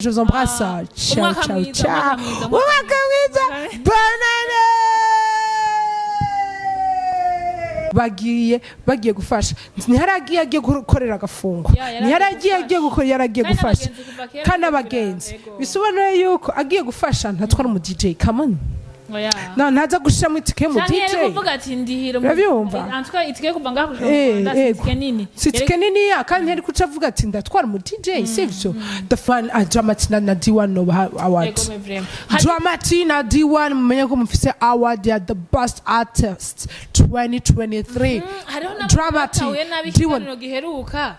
Je vous embrasse. Ciao, ciao, ciao. Banane. bagiye gufasha ntiharagiye agiye gukorera agafungo ntiharagiye agiye gukora yaragiye gufasha kandi abagenzi bisobanuye yuko agiye gufasha ntatwara mu DJ kamani na ntaza gushira mu itike mu DJ kuvuga ati ndihiro antwa itike kuva ngaho itike nini itike nini ya kandi ntari kuca avuga ati ndatwara mu DJ sivyo the fan Dramatina na D1 no award Dramatina D1 mumenye ko mufise award ya the best artist 2023 Dramatina D1 giheruka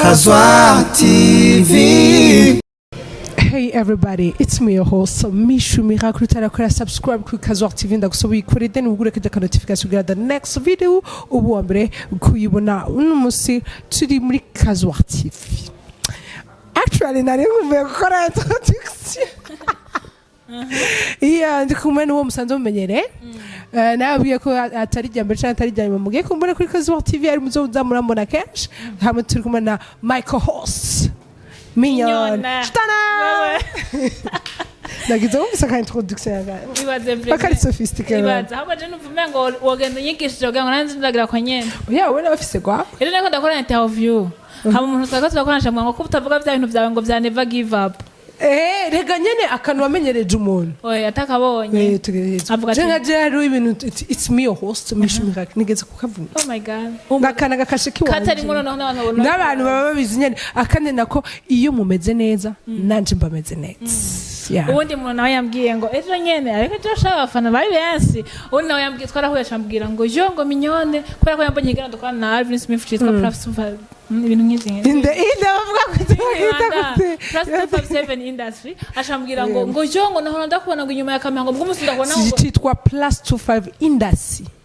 CASOAR TV. Hey everybody, it's me your host Mishu Miracle. Tarakora subscribe ku CASOAR TV ndagusoba ikore then ugure ka notification kugira the next video ubuambere kuyibona uno musi turi muri CASOAR TV. Actually nari mvuye gukora introduction. Yeah, ndikumwe n'uwo musanze mumenyere. Nabwiye ko atari jambe cyane atari jambe mugiye kumbona kuri CASOAR TV ari muzo uzamurambona kenshi hamwe turi kumwe na Michael Host Mignon Stana nagize umsaka introduction yaga bibaze bakari sophisticated bibaze ahubwo je nuvume ngo wogenda unyigishije kugira ngo nanze ndagira kwa nyene yeah we bafise kwa rero nako ndakora interview hama umuntu twakakoranisha ngo ko utavuga bya bintu byawe ngo bya never give up rega nyene akantu wamenyereje umuntu oya atakabonye avuga ati nka rero ibintu it's me your host Mishu Miracle nigeze kukavuna oh my god ngakana gakashiki wanje katari muno n'abantu n'abantu baba babizi nyene akane nako iyo mumeze neza nanje mbameze neza ubundi umuntu nawe yambwiye ngo ejo nyene ariko ejo shaka abafana bari benshi ubundi nawe yambwiye twarahuye acambwira ngo jo ngo minyone kubera ko yambonye igana dukora na Alvin Smith cyitwa Plus ibintu nk'izi inde bavuga ko Plus 7 industry acambwira ngo jo ngo naho ndakubona ngo inyuma ya kamera ngo bw'umusi ndakubona ngo cyitwa Plus 25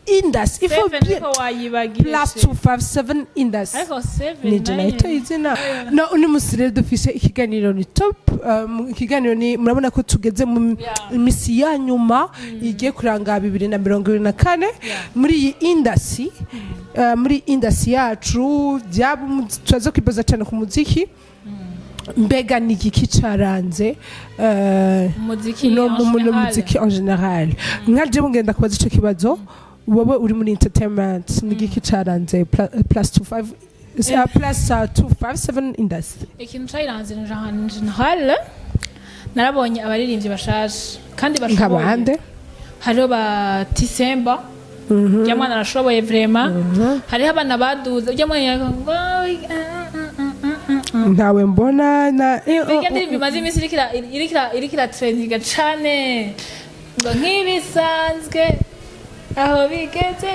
industry ifo Plus 257 industry ariko 7 ni jenaito izina no uni musire dufise ikiganiro ni top ikiganiro ni murabona ko tugeze mu misi ya nyuma igiye kuranga 2024 muri iyi industry muri industry yacu twaza kwibaza cyane ku muziki mbega ni iki caranze muziki en general nkaje ngenda kubaza ico kibazo wowe uri muri entertainment ni iki caranze plus 25 plus 257 industry ikintu caranze ni general narabonye abaririmbyi bashaje kandi bashoboye nkabande hariho ba Tisemba jamwana arashoboye vraiment hariho abana baduze jamwana ntawe mbona na ngende bimaze imisi irikira trendinga cyane ngo nkibisanzwe aho bigeze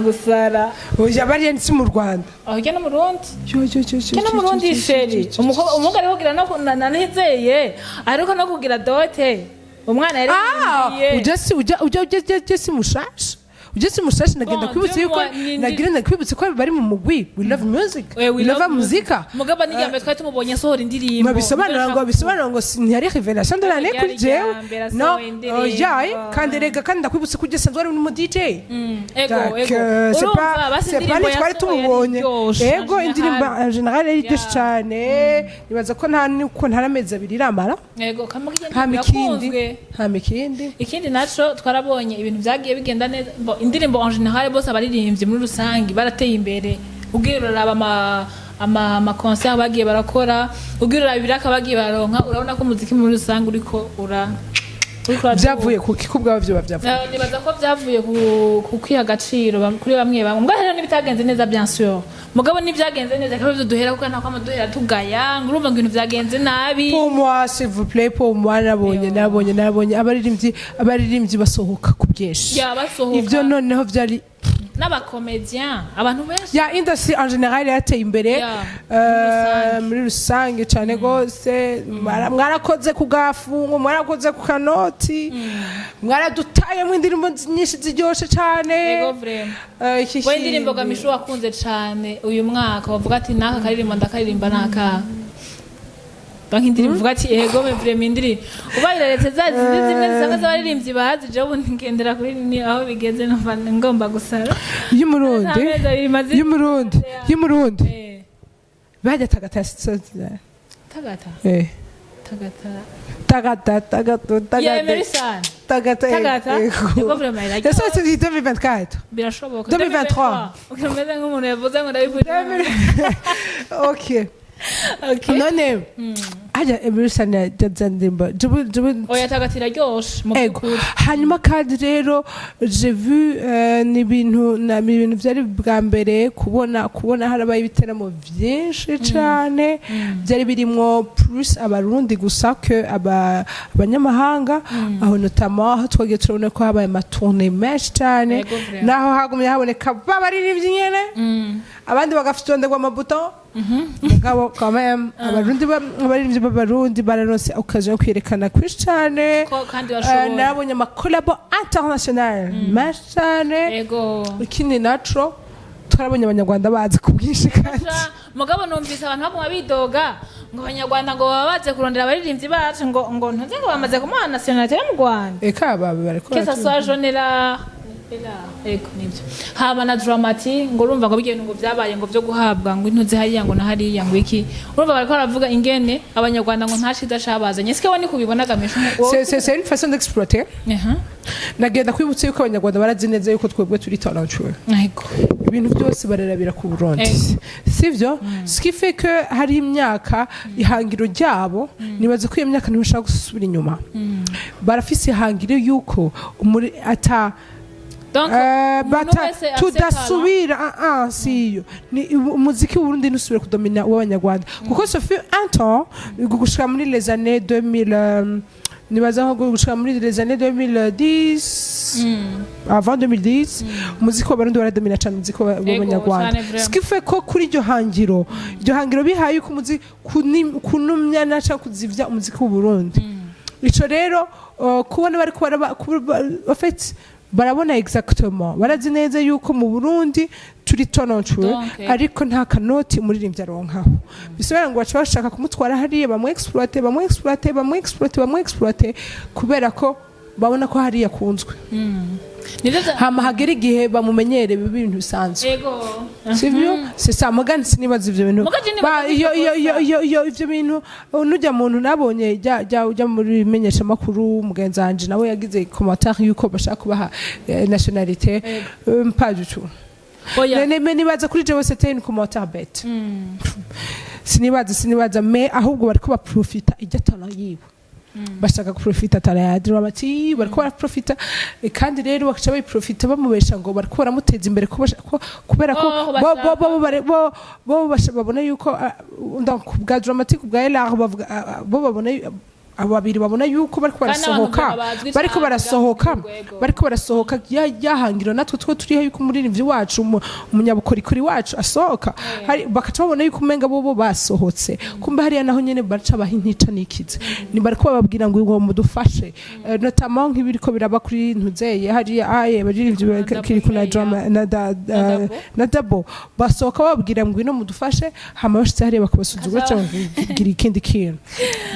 gusara oya bari nsi mu Rwanda aho no mu Burundi no mu Burundi sheri umuga ariho kugira no nanizeye ariko no kugira dote umwana yari ujya mushasha nagenda kwibutsa yuko nagirana kwibutsa ko bari mu mugwi we love music we love muzika mugaba n'igambe twari tumubonye sohora indirimbo bisobanura ngo ntiyari revelation de l'année kuri jewe no kandi rega kandi ndakwibutsa ko ugeze ari mu DJ c'est pas twari tumubonye ego indirimbo en general ari ryo cyane nibaza ko ntaramezi abiri iramara ego nta mikindi ikindi naco twarabonye ibintu byagiye bigenda neza indirimbo en general bose abaririmbye muri rusangi barateye imbere ubwirura ama concert bagiye barakora ubwirura ibiraka bagiye baronka urabona ko muziki muri rusangi uriko byavuye ku kikubwa byo bavyavuye nibaza ko byavuye ku kwiha agaciro kuri bamwe mbwa rero nibitagenze neza bien sûr mugabo nibyagenze neza kandi byo duhera kuko nta kwamaduhera tugaya ngurumva ngo ibintu byagenze nabi pour moi s'il vous plaît pour moi nabonye abaririmbyi basohoka ku byeshi ivyo noneho byari n'abakomedian abantu benshi ya industry en general yateye imbere muri rusange cyane gose mwarakoze ku gafungo mwarakoze ku kanoti mwaradutaye mu indirimbo nyinshi ziryoshe cyane yego vraiment we indirimbo gamisho wakunze cyane uyu mwaka bavuga ati naka karirimbo ndakaririmba naka donc indirimbo uvuga ati ego me vraiment indirimbo ubayira leta zazi zimwe zisanga z'abaririmbyi bazi je ubu ngendera kuri ni aho bigeze numva ngomba gusara y'umurundi bajya tagata Yego vraiment like. Ça c'est 2024. Birashoboka. 2023. Ukimeze nk'umuntu yavuze ngo ndabivuga. Okay. None ajya emerusana jazandimba oya tagatira ryoshe mu byukuri hanyuma kandi rero j'ai vu ni ibintu byari bwa mbere kubona harabaye ibiteramo byinshi cyane byari birimo plus abarundi gusa que abanyamahanga aho notamment aho twagiye turabona ko habaye amatourne menshi cyane naho hagumye haboneka babaririmbyi nyene abandi bagafitonderwa amabuto mugabo quand même abaririmbyi b'abarundi bararonse occasion yo kwerekana kwinshi cyane nabonye amakolabo international menshi cyane ikindi naco twarabonye abanyarwanda bazi ku bwinshi kandi mugabo numvise abantu bamwe bidoga ngo abanyarwanda ngo babaze kurondera abaririmbyi bacu ngo ntuze ngo bamaze kumuha nationalité yo mu Rwanda eka baba bariko CASOAR jonera eko nibyo haba na dramati ngo urumva ngo bigene ngo byabaye ngo byo guhabwa ngo intuze hariya ngo nahariya ngo iki urumva bariko baravuga ingene abanyarwanda ngo ntashida shabazanye sike wani kubibona gamisha c'est une façon d'exploiter nagenda kwibutsa yuko abanyarwanda barazi neza yuko twebwe turi talentueux ibintu byose bararabira ku Burundi sivyo ce qui fait que hari imyaka ihangiro ryabo nibaze ko iyo myaka ntibashaka gusubira inyuma barafise ihangiro yuko ata donc tudasubira siyo ni umuziki w'Uburundi nusubire kudomina w'abanyarwanda kuko ça fait un temps gushika muri les années 2000 nibaza nko gushika muri les années 2010 avant 2010 umuziki w'abarundi waradomina cyane umuziki w'abanyarwanda ce qui fait ko kuri iryo hangiro bihaye ko umuziki kunumya naca kuzivya umuziki w'Uburundi ico rero kubona bari en fait barabona exactement barazi neza yuko mu Burundi turi talentueux ariko nta kanoti umuririmbyi aronkaho bisobera ngo baca bashaka kumutwara hariya bamwexploiter kubera ko babona ko hariya kunzwe hama hagera igihe bamumenyere ibintu bisanzwe sivyo c'est ça mugani sinibaza ivyo bintu iyo ivyo bintu nujya muntu nabonye ujya muri menyesha makuru mugenzi wanje nawe yagize commentaire yuko bashaka kubaha nationalité pas du tout nibaza kuri jewe c'était une commentaire bête sinibaza mais ahubwo bariko baprofita ijya talent yiwe bashaka kuprofita tarayadira bati bariko baraprofita kandi rero bakaca bayiprofita bamubesha ngo bariko baramuteza imbere kubera ko bo babona yuko donc bwa dramatique bwa elar bo babona ababiri babona yuko bariko barasohoka yahangiro natwe two turi yuko umuririmbyi wacu umunyabukorikori wacu asohoka bakaca babona yuko umenga bo basohotse kumbe hariya naho nyene baca bahintica nikize ni bariko bababwira ngo ngo mudufashe notamment nk'ibiriko biraba kuri ntuzeye hariya baririmbyi kiri kuna drama na dabo basohoka bababwira ngo ino mudufashe hama bashitse hariya bakabasuzugura cyangwa kugira ikindi kintu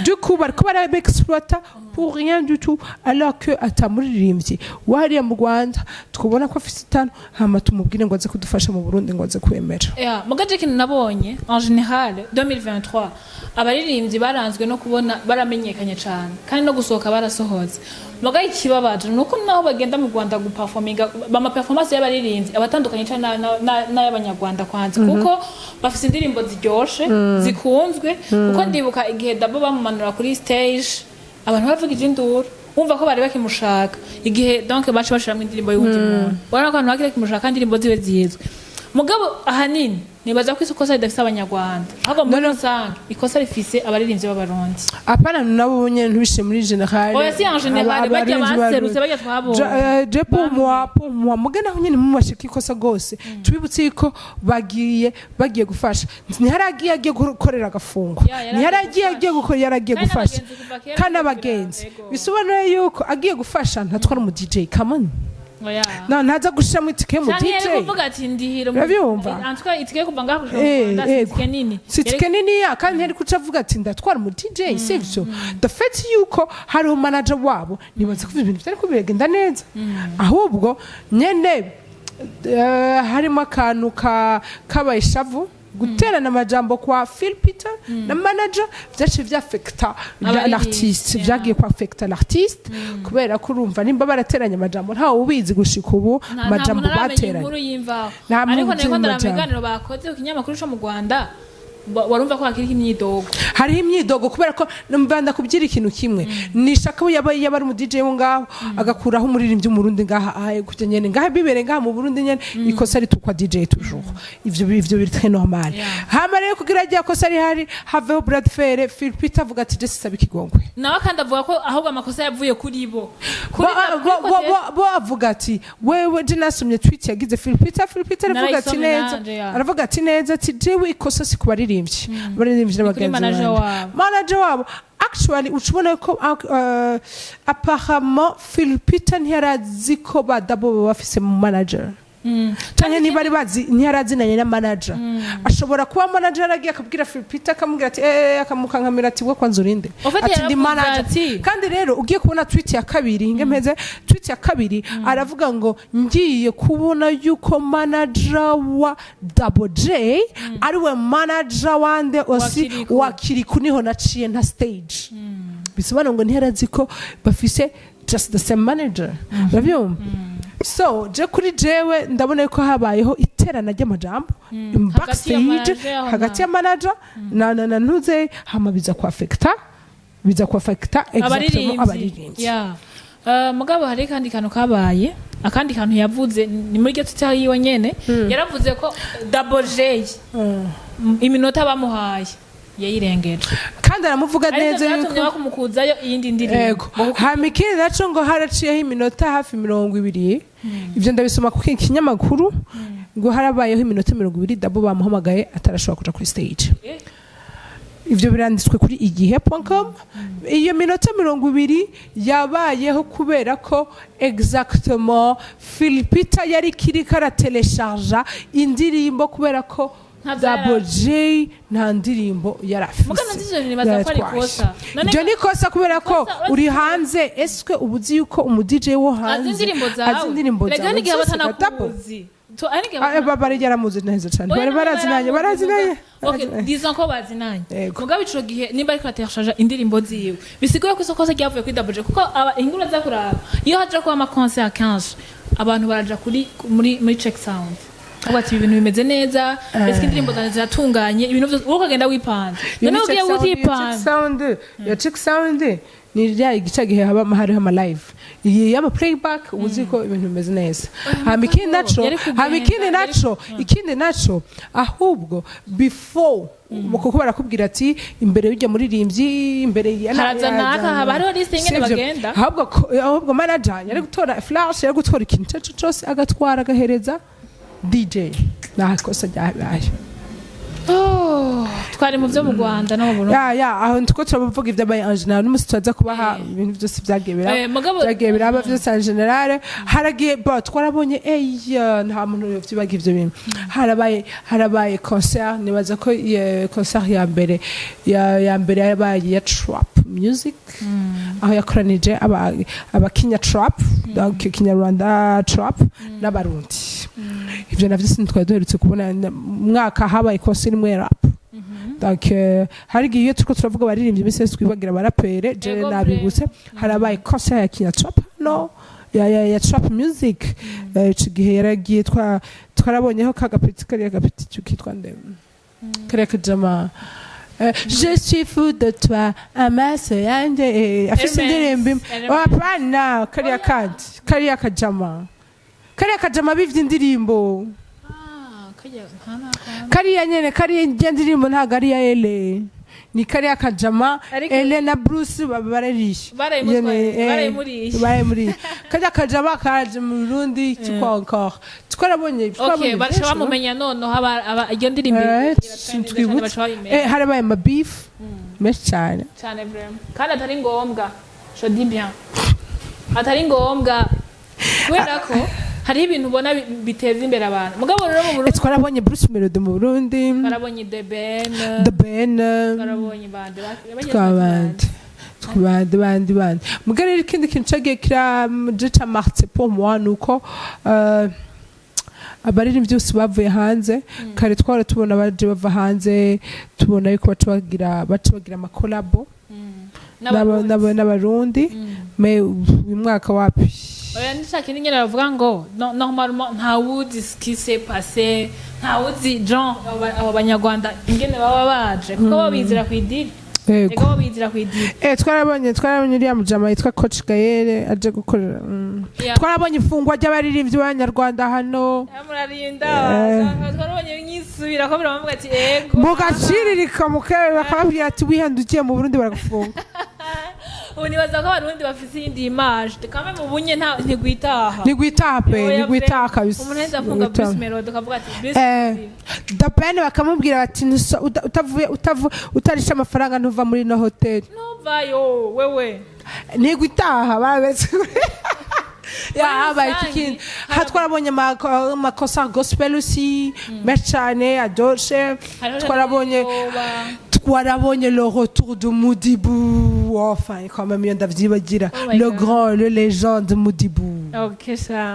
du coup bariko exploiter pour rien du tout alors que atamuririmbyi wariya mu Rwanda twubona ko afite itano hama tumubwire ngo aze kudufasha mu Burundi ngo aze kwemera mugaje kintu nabonye en général 2023 abaririmbyi baranzwe no kubona baramenyekanye cyane kandi no gusohoka barasohoze mugaye kibabaje nuko naho bagenda mu Rwanda guperforminga bama performance y'abaririmbyi abatandukanye cyane n'ay'abanyarwanda kwanze kuko bafite indirimbo ziryoshe zikunzwe kuko ndibuka igihe dabo bamumanura kuri stage abantu bavuga induru umva ko bari bakimushaka igihe donc bacu bashiramo indirimbo y'undi muntu ubona ko abantu bakire kimushaka indirimbo ziwe zizwe mugabo ahanini nibaza ko ikosa ridafise abanyarwanda ahubwo muri rusange ikosa rifise abaririmbyi b'abarundi apana nabo nyene ntubishe muri general oya si en general bajya baserutse bajya twabonye je pour moi mugana aho nyene mu bashika ikosa gose tubibutse ko bagiye gufasha ntiharagiye gukorera agafungo ntiharagiye gukora yaragiye gufasha kana abagenzi bisobanura yuko agiye gufasha ntatwara umu DJ come on no ntaza gushiramo itike mu cyane DJ yari kuvuga ati ndihiro urabyumva antwa itike kuva ngaho kushobora itike nini itike nini ya kandi yari kuca avuga ati ndatwara mu DJ sivyo the fact yuko hari manager wabo nibaza ko ibintu bitari kubigenda neza ahubwo nyene harimo akantu kabayishavu guterana amajambo kwa Phil Peter na manager vyace vyafecta l'artiste vyagiye kwa affecta l'artiste kubera ko urumva nimba barateranya amajambo ntawe ubizi gushika ubu amajambo bateranye ariko neko ndarameganiro bakoze ku kinyamakuru cyo mu Rwanda warumva ko hakiri imyidogo hari imyidogo kubera ko mbanda kubyira ikintu kimwe nishaka yabaye yabari mu DJ wo ngaho agakuraho umuririmbyi umurundi ngaha aye kujya nyene ngaha bibere ngaha mu Burundi nyene ikosa ari tukwa DJ toujours ivyo biri très normal hama rero kugira ajya kosa ari hari haveho Brad Fair Phil Peter avuga ati je sisaba ikigongwe nawe kandi avuga ko ahubwo amakosa yavuye kuri bo avuga ati wewe je nasomye tweet yagize Phil Peter aravuga ati neza ati jewe ikosa sikubari baririmbye n'abagenzi manager wabo actually ucubona ko apparemment Phil Peter ntiyarazi ko badabo bafise mu manager cyane niba ari bazi ntiyarazinanye na manager ashobora kuba manager aragiye akabwira Phil Peter akamubwira ati akamukankamira ati we kwanza urinde ati ndi manager kandi rero ugiye kubona tweet ya kabiri ngemeze tweet ya kabiri aravuga ngo ngiye kubona yuko manager wa Double J ari we manager wande osi wakiri kuniho naciye nta stage bisobanura ngo ntiyarazi ko bafise just the same manager bavyumva so je kuri jewe ndabona ko habayeho iterana ry'amajambo backstage hagati ya manager na ntuze hama biza ku affecta exactement abaririmbyi mugabo hari kandi kantu kabaye akandi kantu yavuze ni muri gyo tutaho yiwe nyene yaravuze ko Double J iminota bamuhaye yayirengeje kandi aramuvuga neza yuko bakumukuzayo iyindi ndirimbo hamikiri naco ngo haraciyeho iminota hafi 20 ivyo ndabisoma ku kinyamakuru ngo harabayeho iminota 20 dabo bamuhamagaye atarashobora kuja kuri stage ivyo biranditswe kuri igihe.com iyo minota 20 yabayeho kubera ko exactement Phil Peter yari kiri kara telecharger indirimbo kubera ko Double J nta ndirimbo yarafise mugana ndizo nibaza ko ari kosa je ni kosa kubera ko uri hanze eske ubuzi yuko umu DJ wo hanze azi indirimbo zawe legani gihe batanakuzi to anike bari yaramuze neza cyane bari barazinanye okay disons ko bazinanye mugabo ico gihe nimba ariko aterchaja indirimbo ziwe bisigoye ko isokosa ryavuye kuri Double J kuko ingura za kuraba iyo haje ko ama concert 15 abantu baraja kuri muri check sound ubati ibintu bimeze neza eske indirimbo ziratunganye ibintu byose uko kagenda wipanze none ugiye gutipanze ya check sound ni rya igice gihe haba hariho ama live yaba playback uziko ibintu bimeze neza ikindi naco ahubwo before kuko barakubwira ati imbere y'ujya muririmbyi imbere harazanaka haba hariho listing ene bagenda ahubwo manager yari gutora flash yari gutora ikintu cyose agatwara agahereza DJ nakosa ryabaye twari mu byo mu Rwanda no mu Burundi aho ndiko turavuga ivyabaye en general n'umusi twaza kubaha ibintu byose byagiye biraba byose en general haragiye twarabonye nta muntu yovyibaga ivyo bintu harabaye concert nibaza ko concert ya mbere yabaye ya trap music aho yakoranije abakinya trap donc kinyarwanda trap n'abarundi ivyo navyo twari duherutse kubona mwaka habaye concert imwe rap donc hari giye turiko turavuga baririmbye iminsi twibagira barapere je nabibutse harabaye concert ya kinya trap no ya trap music ico gihe yaragiye twarabonyeho kagapeti kitwa nde kare kajama je suis fou de toi amaso yanje afise indirimbo apana kariya kajama bivye indirimbo kariya nyene kariya ndirimbo ntago ari ya ele ni kariya kajama ele na Bruce bararisha barayimuri kajya kajama kaje mu Burundi kiko encore twarabonye barisha bamumenya none haba iyo ndirimbo harabaye ma beef mesh cyane vraiment kandi atari ngombwa je dis bien atari ngombwa kubera ko hariho ibintu ubona biteza imbere abantu mugabo rero mu Burundi twarabonye Bruce Melody mu Burundi barabonye The Ben barabonye bandi mugabo rero ikindi kintu cagiye kiraje marche pour moi nuko abaririmbyi byose bavuye hanze kare twara tubona baje bava hanze tubona yuko baca bagira amakolabo n'abarundi me uyu mwaka wapi oya ndishaka nyine aravuga ngo normalement nta wuzi ce qui s'est passé nta wuzi Jean abo banyarwanda ingene baba baje kuko babizira kwidiri ego babizira kwidiri twarabonye uriya mujama yitwa Coach Gaël aje gukorera twarabonye ifungwa ry'abaririmbyi b'abanyarwanda hano murarinda twarabonye nyisubira ko biravuga ati ego mugaciririka mukebe bakababwira ati wihandukiye mu Burundi baragufunga ubu nibaza ko abarundi bafite iyindi image kame mu bunye ntigwitaha ntigwitaha kabisa umuntu aheza afunga Bruce Melody akavuga ati The Ben bakamubwira bati utarisha amafaranga ntuva muri no hotel ntuvayo wewe ntigwitaha babetse habaye ikindi twarabonye amakosa gospel aussi menshi cyane adoshe twarabonye le retour de Modibu enfin quand même iyo ndavyibagira le grand le légende Modibu okay ça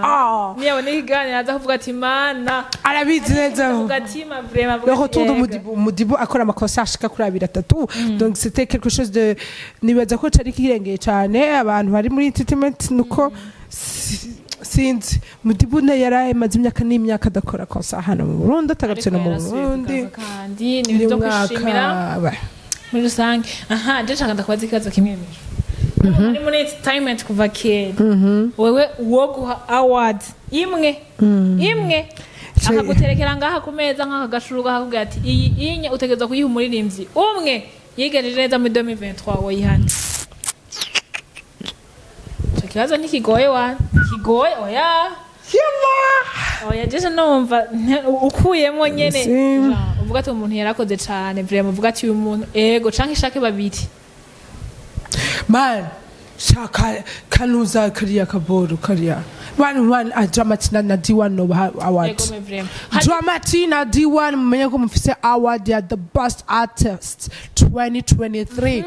niyo nigane aza kuvuga ati mana arabizi neza ugatima vraiment le retour de Modibu akora amakosa ashika kuri 2-3 donc c'était quelque chose de nibaza ko cari kirengeye cyane abantu bari muri entertainment nuko sinzi Modibu ne yaramaze imyaka adakora konsa hano mu Burundi atagarutse no mu Burundi kandi ni byo kwishimira muri rusange je nshaka ndakubaza ikibazo kimwe muri muri entertainment kuva kera wewe uwo guha award imwe akaguterekera ngaha ku meza nk'aka gashuruga hakubwira ati iyi inye utegeza kuyiha umuririmbyi umwe yigejeje neza muri 2023 woyihana kibazo ntikigoye kigoye oya jeje numva ukuyemo nyene uvuga ati umuntu yarakoze cyane vraiment uvuga ati uyu muntu ego canke ishake babiri man shaka kanuza kariya kaboro kariya one Dramatina na D1 no award Dramatina D1 mumenye ko mufise award ya the best artist 2023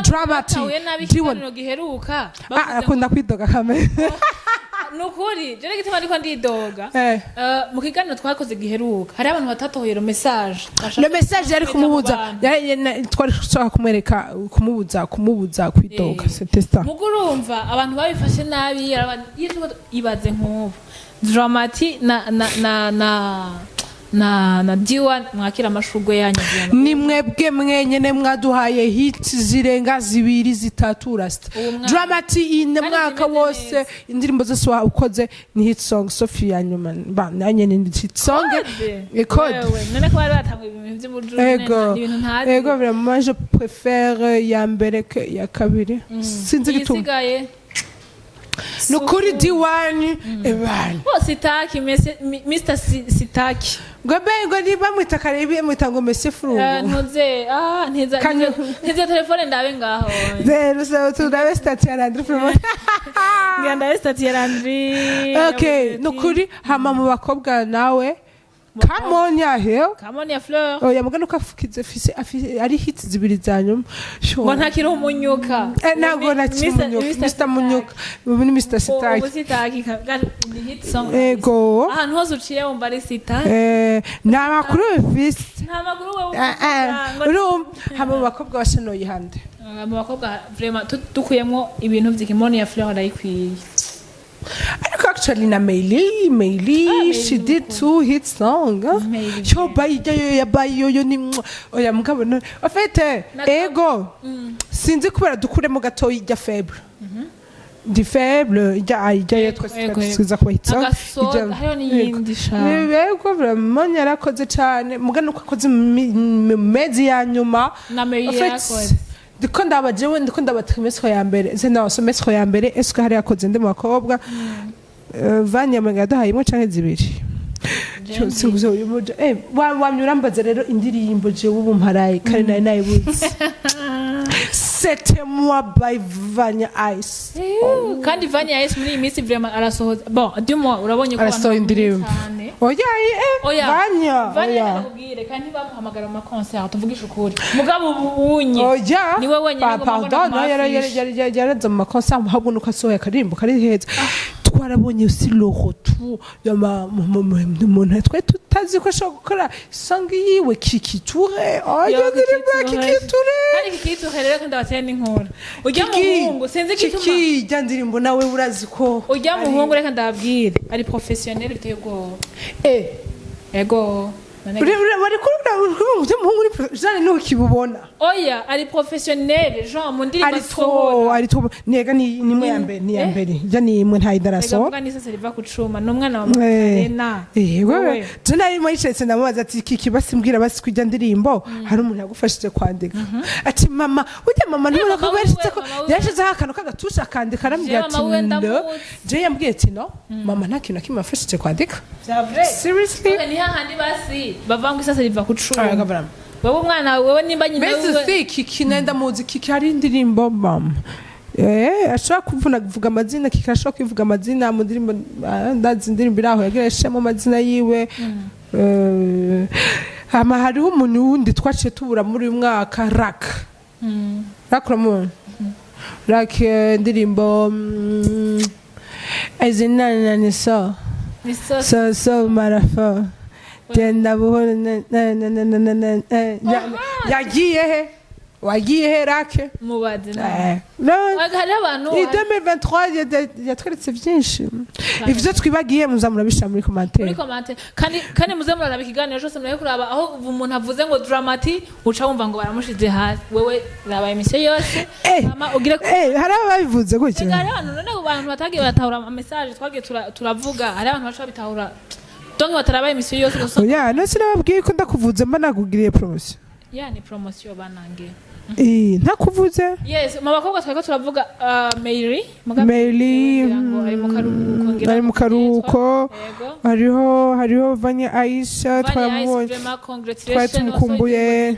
Dramatina D1 giheruka akunda kwidoga kamera nukuri jere gituma ndiko ndidoga mu kiganiro twakoze giheruka hari abantu batatohera message yari kumubuza twari gushaka kumubuza kwidoga c'était ça mugurumva abantu babifashe nabi ibaze nk'ubu Dramati na D1 mwakira amashurwe yanyu ni mwebwe mwenyene mwaduhaye hits zirenga 2-3 rasta Dramati ine mwaka wose indirimbo zose ukoze ni hit song Sophia nyuma nanye ni hit song code none ko bari batanga ibintu by'ubujuru n'ibintu ntazi ego vraiment je préfère ya mbere ke ya kabiri sinzi gituma nukuri D1 ebana sitaki Mr Sitaki ngo niba mwitakaribi mwitango Monsieur Fru ntuze ntiza telefone ndabe ngaho zero so tudabe stati ya Landry Fru nganda stati ya Landry okay nukuri hama mu bakobwa nawe MONIA FLEUR oya mugano kafukize fise ari hits zibiri zanyuma ngo ntakiri umunyuka ntago nakiri Mr Munyuka ni Mr Sitaki Sitaki ni hit song ego ahantu hose uciye wumva ari Sitaki nta makuru bifise nta makuru wewe hama bakobwa bashanoye hande mu bakobwa vraiment dukuyemo ibintu by'iki MONIA FLEUR arayikwiye actually na Meili she did 2 hit songs yo bayo ni oya mugabo no en fait ego sinzi kubera dukuremo gato ijya faible di faible ijya yatwasiza kwa hit song hayo ni yindi sha ego vraiment yarakoze cyane mugano uko akoze mezi ya nyuma na Meili yakoze ndiko ndabatemesho ya mbere zena somesho ya mbere eske hari yakoze ndi makobwa vanya mengado hayimo canke zibiri singuzo uyoboje wamyurambaza rero indirimbo je ubu mparaye kare nayibuze c'était moi by Vanya Ice kandi Vanya Ice muri iyi minsi vraiment arasohoza bon dis-moi urabonye ko arasohoye indirimbo oya Vanya arakubwire kandi bamuhamagara mu concert tuvugisha ukuri mugabo ubunye oya niwe wenyine pardon yaraza mu concert ahubwo nuko asohoye akarimbo kari heza twarabonye aussi le retour ya umuntu twe tutazi ko ashobora gukora sangi yiwe kikiture kandi kikiture rero kandi abateye n'inkora ujya mu muhungu sinzi gituma kijya ndirimbo nawe urazi ko ujya mu muhungu reka ndabwire ari professionnel biteye ubwoba ego bari kuri umuhungu jane ntukibubona oya ari professionnel Jean mu ndirimbo asohora ari to nega ni imwe ya mbere ja ni imwe nta idaraso ega mugani sasa riva kucuma n'umwana wa Makarena wewe je nari mwishetse ndamubaza ati kiki basimbwira basi kujya ndirimbo hari umuntu yagufashije kwandika ati mama ujya mama ntubona ko bashitse ko yashize akantu kagatusha akandika arambwira ati no je yambwiye ati no mama nta kintu kimafashije kwandika seriously ni hahandi basi bavanga sasa riva kucuma wewe umwana wewe nimba nyine wewe kiki nenda muziki hari indirimbo mama ashaka kuvuga amazina kikashaka kuvuga amazina mu ndirimbo ndazi indirimbo iraho yagereshemo amazina yiwe ama hariho umuntu wundi twaciye tubura muri uyu mwaka rakramon indirimbo azina ni so marafa genda buhoro wagiye he rake mubaze hari abantu 2023 yatweretse byinshi ivyo twibagiye muzamura bisha muri commentaire kandi muzamura na bikiganiro cyose muraye kuraba aho umuntu avuze ngo dramati uca wumva ngo baramushize hasi wewe raba emission yose mama ugire hari ababivuze gutyo hari abantu batagiye batahura message twagiye turavuga hari abantu bacha bitahura donc bataraba emission yose oya no sinababwiye ko ndakuvuze mba nagugiriye promotion ni promotion banange ntakuvuze yes mabakobwa twako turavuga Mary ari mu karuhuko hariho Vanya Aisha twamubonye twari tumukumbuye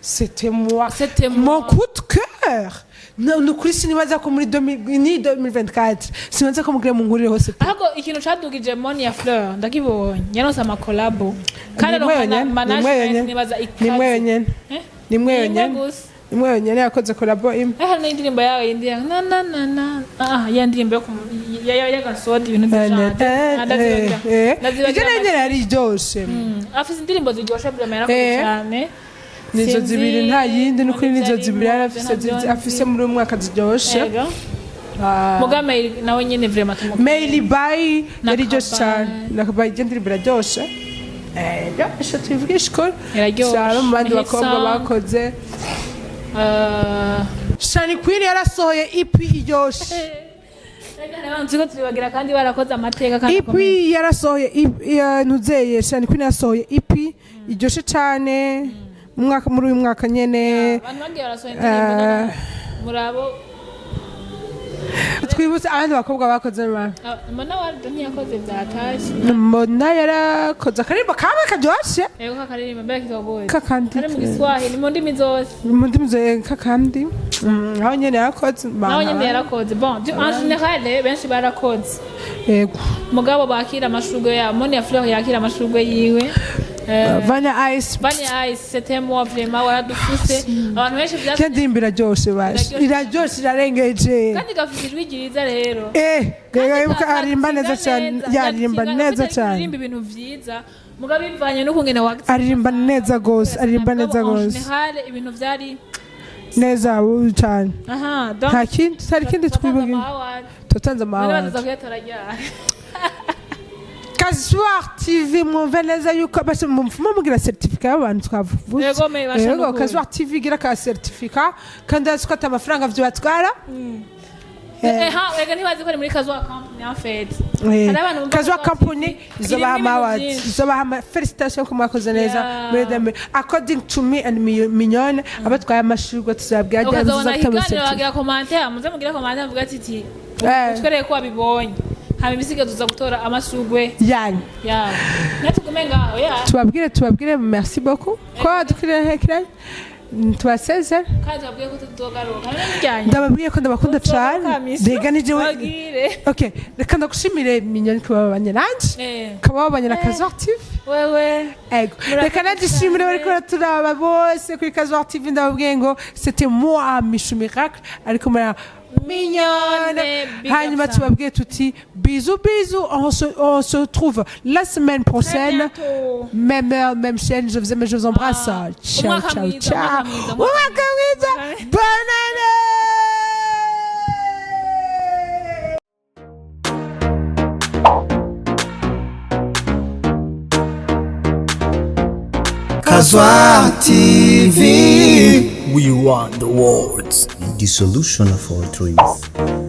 c'était moi mon coup de cœur no kuri sinibaza ko muri 2024 sinibaza ko mugire mu ngurire hose ahubwo ikintu cadugije MONIA FLEUR ndakibonye yaronse ama collabo kandi management nibaza ikati nimwe yonyene yakoze collabo imwe hari indirimbo yawe indi ya ndirimbo ya gasodi ibintu by'ijana ndazibagira ari ryose afise indirimbo ziryoshe vraiment yarakoze cyane nizo zibiri nta yindi nuko nizo zibiri afise muri umwaka ziryoshe Mugame nawe nyine vraiment Maily by yari ryoshe cyane nakabaye indirimbo iraryoshe ryoshe tuvugisha ko cyane mu bandi bakobwa bakoze Shani Queen yarasohoye EP iryoshe nziko turibagira kandi barakoze amateka kandi EP yarasohoye nuzeye Shani Queen yarasohoye EP iryoshe cyane umwaka muri uyu mwaka nyene abantu bagiye barasohoye indirimbo murabo twibutse abandi bakobwa bakoze mbona wardo ntiyakoze byataje mbona yarakoze akarimbo kamwe karyoshe yego kakaririmbo mbere kitogoye kakandi kari mu Giswahili mu ndimi zose kakandi aho nyene yarakoze naho nyene yarakoze bon en général benshi barakoze yego mugabo bakira amashurwe ya MONIA FLEUR yakira amashurwe yiwe Vanya Ice c'était moi vraiment waradufuse abantu benshi byakije ndimbira ryoshe baje iraryoshe irarengeje kandi gafite ijwi ryiza rero arimba neza cyane yarimba neza cyane arimba ibintu vyiza mugabo bivanye no kungena wa arimba neza gose ibintu vyari neza cyane donc nta kindi twibugiye tutanze amawa CASOAR TV mwumveneza yuko basi mumfuma mugira certificat y'abantu twavuze yego CASOAR TV gira ka certificat kandi asukata amafaranga vyo batwara ega ntibazi ko ari muri CASOAR company en fait CASOAR company izobaha awards izobaha felicitation ko mwakoze neza according to me and Mignonne abatwaye amashurwe tuzabwira bagira commentaire muze mugira commentaire mvuga ati utwereye ko wabibonye hama ibisiga tuza gutora amasugwe yanyu natugume ngaho tubabwire merci beaucoup ko dukirira hekira tubasezere kandi babwiye ko tuzogaruka n'ibijyanye ndababwiye ko ndabakunda cyane Kamisi. mbega nije we Bagire. okay reka ndagushimire minyoni kubabanye nanje kababanye na CASOAR TV wewe ego reka ndishimire bariko baraturaba bose kuri CASOAR TV ndababwiye ngo c'était moi Michou Miracle ariko mara mignonne hanyuma tubabwiye tuti bisous bisous on se retrouve la semaine prochaine même heure même chaîne je vous aime je vous embrasse ciao ciao ciao umwaka mwiza bonne année CASOAR TV. We want the words. The solution of all dreams.